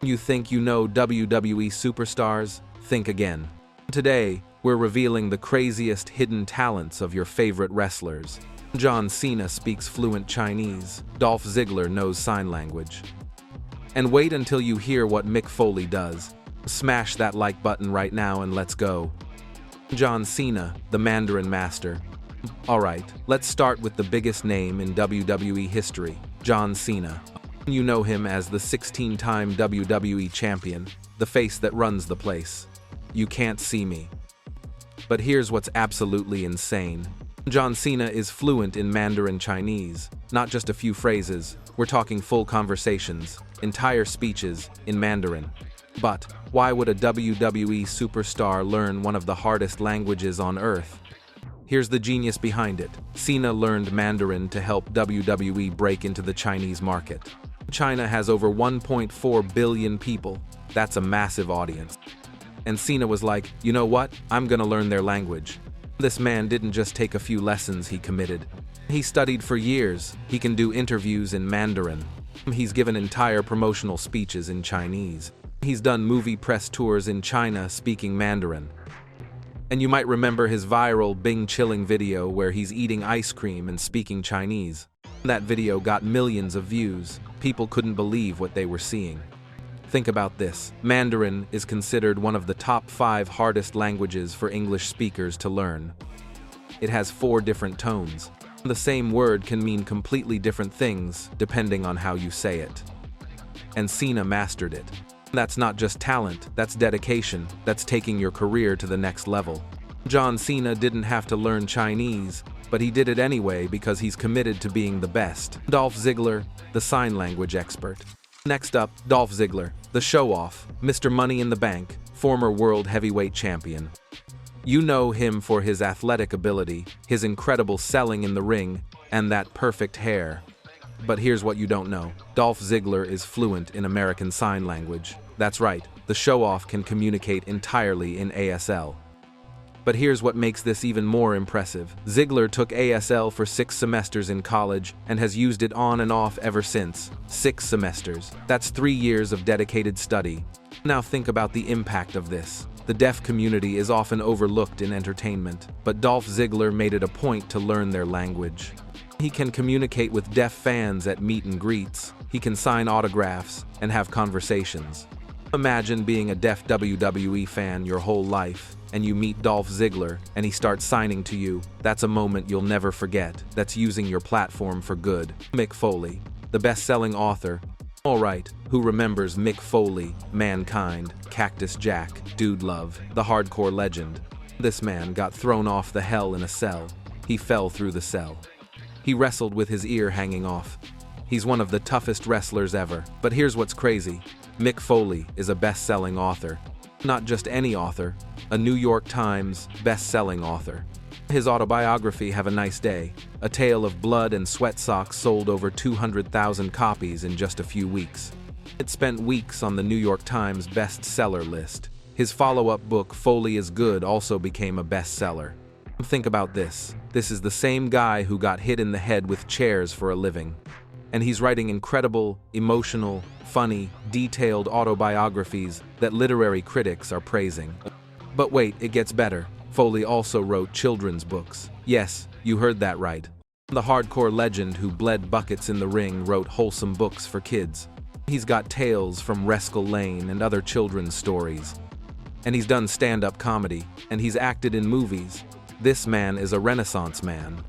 You think you know WWE superstars? Think again. Today, we're revealing the craziest hidden talents of your favorite wrestlers. John Cena speaks fluent Chinese. Dolph Ziggler knows sign language. And wait until you hear what Mick Foley does. Smash that like button right now and let's go. John Cena, the Mandarin master. Alright, let's start with the biggest name in WWE history, John Cena. You know him as the 16-time WWE champion, the face that runs the place. You can't see me. But here's what's absolutely insane. John Cena is fluent in Mandarin Chinese, not just a few phrases. We're talking full conversations, entire speeches in Mandarin. But why would a WWE superstar learn one of the hardest languages on earth? Here's the genius behind it. Cena learned Mandarin to help WWE break into the Chinese market. China has over 1.4 billion people. That's a massive audience. And Cena was like, you know what? I'm gonna learn their language. This man didn't just take a few lessons, he committed. He studied for years. He can do interviews in Mandarin. He's given entire promotional speeches in Chinese. He's done movie press tours in China speaking Mandarin. And you might remember his viral Bing-chilling video where he's eating ice cream and speaking Chinese. That video got millions of views. People couldn't believe what they were seeing. Think about this. Mandarin is considered one of the top 5 hardest languages for English speakers to learn. It has 4 different tones. The same word can mean completely different things depending on how you say it. And Cena mastered it. That's not just talent, that's dedication, that's taking your career to the next level. John Cena didn't have to learn Chinese, but he did it anyway because he's committed to being the best. Dolph Ziggler, the sign language expert. Next up, Dolph Ziggler, the show-off, Mr. Money in the Bank, former world heavyweight champion. You know him for his athletic ability, his incredible selling in the ring, and that perfect hair. But here's what you don't know. Dolph Ziggler is fluent in American Sign Language. That's right, the show-off can communicate entirely in ASL. But here's what makes this even more impressive. Ziggler took ASL for 6 semesters in college and has used it on and off ever since. 6 semesters. That's 3 years of dedicated study. Now think about the impact of this. The deaf community is often overlooked in entertainment, but Dolph Ziggler made it a point to learn their language. He can communicate with deaf fans at meet and greets. He can sign autographs and have conversations. Imagine being a deaf WWE fan your whole life, and you meet Dolph Ziggler, and he starts signing to you. That's a moment you'll never forget. That's using your platform for good. Mick Foley, the best-selling author. Alright, who remembers Mick Foley, Mankind, Cactus Jack, Dude Love, the hardcore legend? This man got thrown off the hell in a cell. He fell through the cell. He wrestled with his ear hanging off. He's one of the toughest wrestlers ever. But here's what's crazy. Mick Foley is a best-selling author. Not just any author, a New York Times best-selling author. His autobiography, Have a Nice Day, A Tale of Blood and Sweat Socks, sold over 200,000 copies in just a few weeks. It spent weeks on the New York Times bestseller list. His follow-up book, Foley is Good, also became a bestseller. Think about this. This is the same guy who got hit in the head with chairs for a living. And he's writing incredible, emotional, funny, detailed autobiographies that literary critics are praising. But wait, it gets better. Foley also wrote children's books. Yes, you heard that right. The hardcore legend who bled buckets in the ring wrote wholesome books for kids. He's got tales from Rascal Lane and other children's stories. And he's done stand-up comedy, and he's acted in movies. This man is a Renaissance man.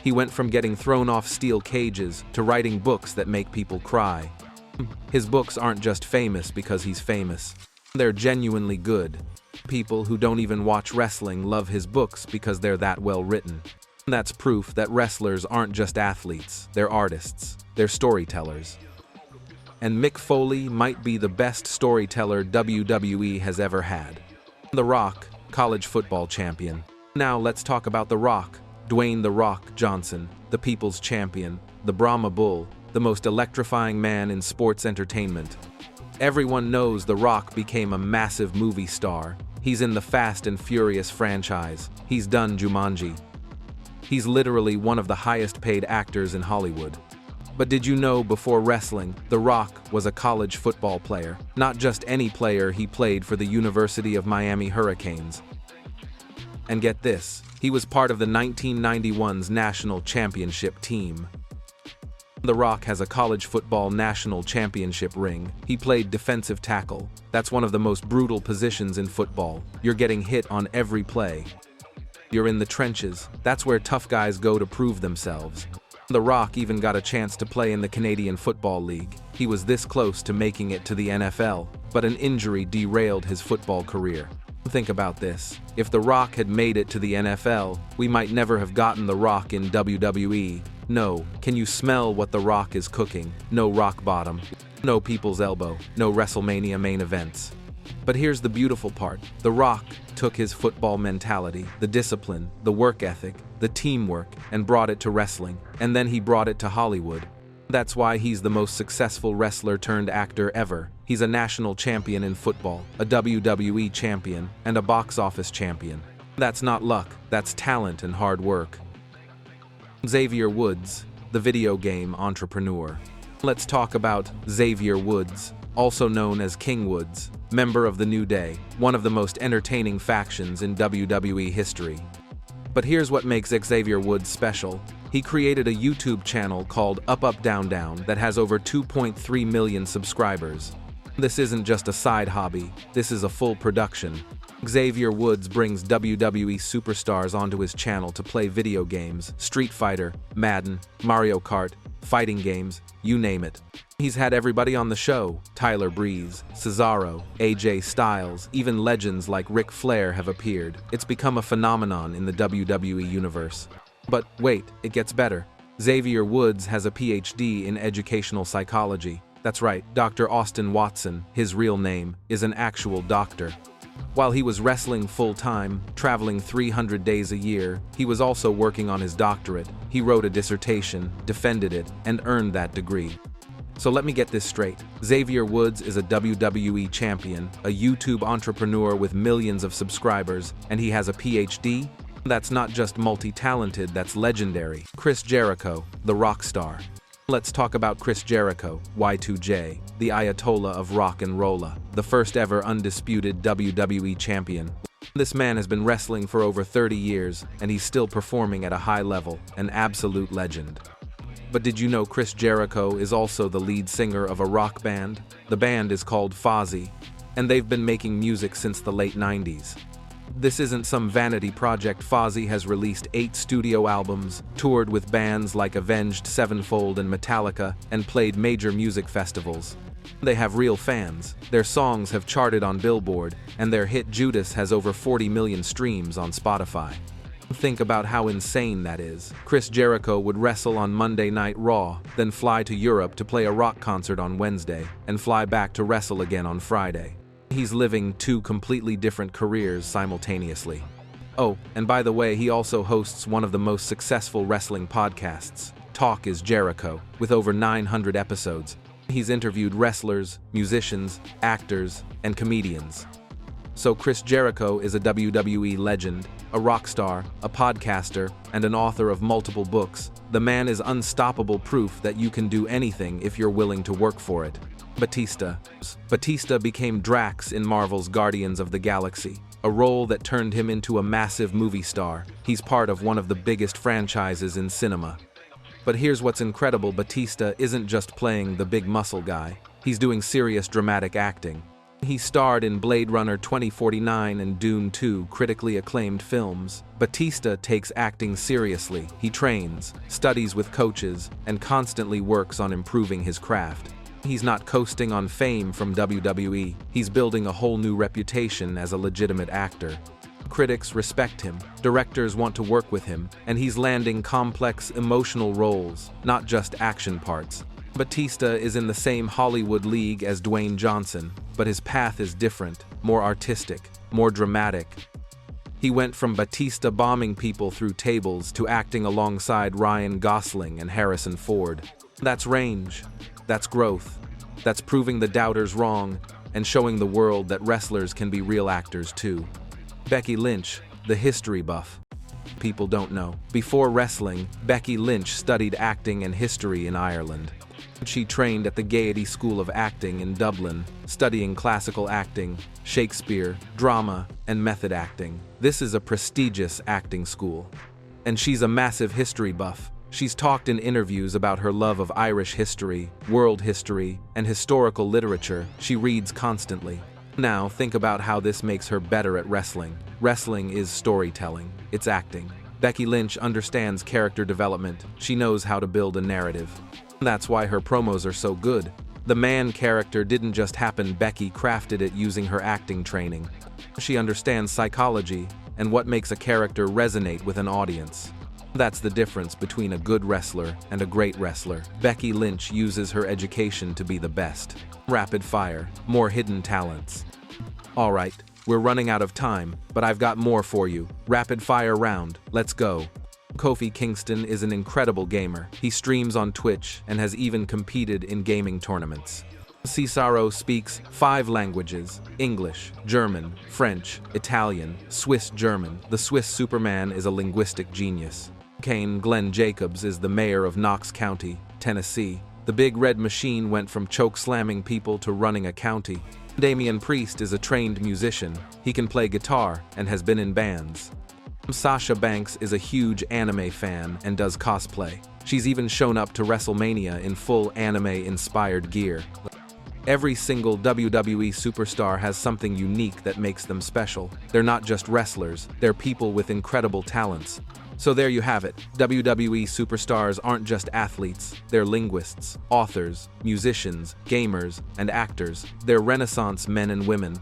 He went from getting thrown off steel cages to writing books that make people cry. His books aren't just famous because he's famous. They're genuinely good. People who don't even watch wrestling love his books because they're that well written. That's proof that wrestlers aren't just athletes, they're artists, they're storytellers. And Mick Foley might be the best storyteller WWE has ever had. The Rock, college football champion. Now let's talk about The Rock. Dwayne "The Rock" Johnson, the people's champion, the Brahma Bull, the most electrifying man in sports entertainment. Everyone knows The Rock became a massive movie star. He's in the Fast and Furious franchise. He's done Jumanji. He's literally one of the highest paid actors in Hollywood. But did you know before wrestling, The Rock was a college football player? Not just any player, he played for the University of Miami Hurricanes. And get this, he was part of the 1991's national championship team. The Rock has a college football national championship ring. He played defensive tackle. That's one of the most brutal positions in football. You're getting hit on every play. You're in the trenches. That's where tough guys go to prove themselves. The Rock even got a chance to play in the Canadian Football League. He was this close to making it to the NFL, but an injury derailed his football career. Think about this. If The Rock had made it to the NFL, we might never have gotten The Rock in WWE. No, can you smell what The Rock is cooking? No rock bottom, no people's elbow, no WrestleMania main events. But here's the beautiful part. The Rock took his football mentality, the discipline, the work ethic, the teamwork, and brought it to wrestling. And then he brought it to Hollywood. That's why he's the most successful wrestler turned actor ever. He's a national champion in football, a WWE champion, and a box office champion. That's not luck, that's talent and hard work. Xavier Woods, the video game entrepreneur. Let's talk about Xavier Woods, also known as King Woods, member of the New Day, one of the most entertaining factions in WWE history. But here's what makes Xavier Woods special. He created a YouTube channel called Up Up Down Down that has over 2.3 million subscribers. This isn't just a side hobby, this is a full production. Xavier Woods brings WWE superstars onto his channel to play video games, Street Fighter, Madden, Mario Kart, fighting games, you name it. He's had everybody on the show. Tyler Breeze, Cesaro, AJ Styles, even legends like Ric Flair have appeared. It's become a phenomenon in the WWE universe. But wait, it gets better. Xavier Woods has a PhD in educational psychology. That's right, Dr. Austin Watson, his real name, is an actual doctor. While he was wrestling full-time, traveling 300 days a year, he was also working on his doctorate. He wrote a dissertation, defended it, and earned that degree. So let me get this straight. Xavier Woods is a WWE champion, a YouTube entrepreneur with millions of subscribers, and he has a PhD? That's not just multi-talented, that's legendary. Chris Jericho, the rock star. Let's talk about Chris Jericho, Y2J, the Ayatollah of rock and rolla, the first ever undisputed WWE champion. This man has been wrestling for over 30 years, and he's still performing at a high level, an absolute legend. But did you know Chris Jericho is also the lead singer of a rock band? The band is called Fozzy, and they've been making music since the late 90s. This isn't some vanity project. Fozzy has released 8 studio albums, toured with bands like Avenged Sevenfold and Metallica, and played major music festivals. They have real fans. Their songs have charted on Billboard, and their hit Judas has over 40 million streams on Spotify. Think about how insane that is. Chris Jericho would wrestle on Monday Night Raw, then fly to Europe to play a rock concert on Wednesday, and fly back to wrestle again on Friday. He's living 2 completely different careers simultaneously. Oh, and by the way, he also hosts one of the most successful wrestling podcasts, Talk is Jericho, with over 900 episodes. He's interviewed wrestlers, musicians, actors, and comedians. So Chris Jericho is a WWE legend, a rock star, a podcaster, and an author of multiple books. The man is unstoppable proof that you can do anything if you're willing to work for it. Batista. Batista became Drax in Marvel's Guardians of the Galaxy, a role that turned him into a massive movie star. He's part of one of the biggest franchises in cinema. But here's what's incredible, Batista isn't just playing the big muscle guy. He's doing serious dramatic acting. He starred in Blade Runner 2049 and Dune 2, critically acclaimed films. Batista takes acting seriously. He trains, studies with coaches, and constantly works on improving his craft. He's not coasting on fame from WWE. He's building a whole new reputation as a legitimate actor. Critics respect him, directors want to work with him, and he's landing complex, emotional roles, not just action parts. Batista is in the same Hollywood league as Dwayne Johnson, but his path is different, more artistic, more dramatic. He went from Batista bombing people through tables to acting alongside Ryan Gosling and Harrison Ford. That's range. That's growth. That's proving the doubters wrong and showing the world that wrestlers can be real actors too. Becky Lynch, the history buff. people don't know. Before wrestling, Becky Lynch studied acting and history in Ireland. She trained at the Gaiety School of Acting in Dublin, studying classical acting, Shakespeare, drama, and method acting. This is a prestigious acting school. And she's a massive history buff. She's talked in interviews about her love of Irish history, world history, and historical literature. She reads constantly. Now, think about how this makes her better at wrestling. Wrestling is storytelling. It's acting. Becky Lynch understands character development. She knows how to build a narrative. That's why her promos are so good. The man character didn't just happen. Becky crafted it using her acting training. She understands psychology and what makes a character resonate with an audience. That's the difference between a good wrestler and a great wrestler. Becky Lynch uses her education to be the best. Rapid fire, more hidden talents. Alright, we're running out of time, but I've got more for you. Rapid fire round, let's go. Kofi Kingston is an incredible gamer. He streams on Twitch and has even competed in gaming tournaments. Cesaro speaks 5 languages: English, German, French, Italian, Swiss German. The Swiss Superman is a linguistic genius. Glenn Jacobs is the mayor of Knox County, Tennessee. The Big Red Machine went from choke-slamming people to running a county. Damian Priest is a trained musician. He can play guitar and has been in bands. Sasha Banks is a huge anime fan and does cosplay. She's even shown up to WrestleMania in full anime-inspired gear. Every single WWE superstar has something unique that makes them special. They're not just wrestlers, they're people with incredible talents. So there you have it. WWE superstars aren't just athletes, they're linguists, authors, musicians, gamers, and actors. They're Renaissance men and women.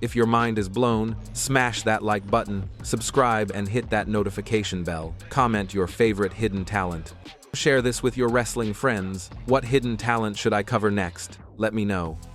If your mind is blown, smash that like button, subscribe and hit that notification bell. Comment your favorite hidden talent. Share this with your wrestling friends. What hidden talent should I cover next? Let me know.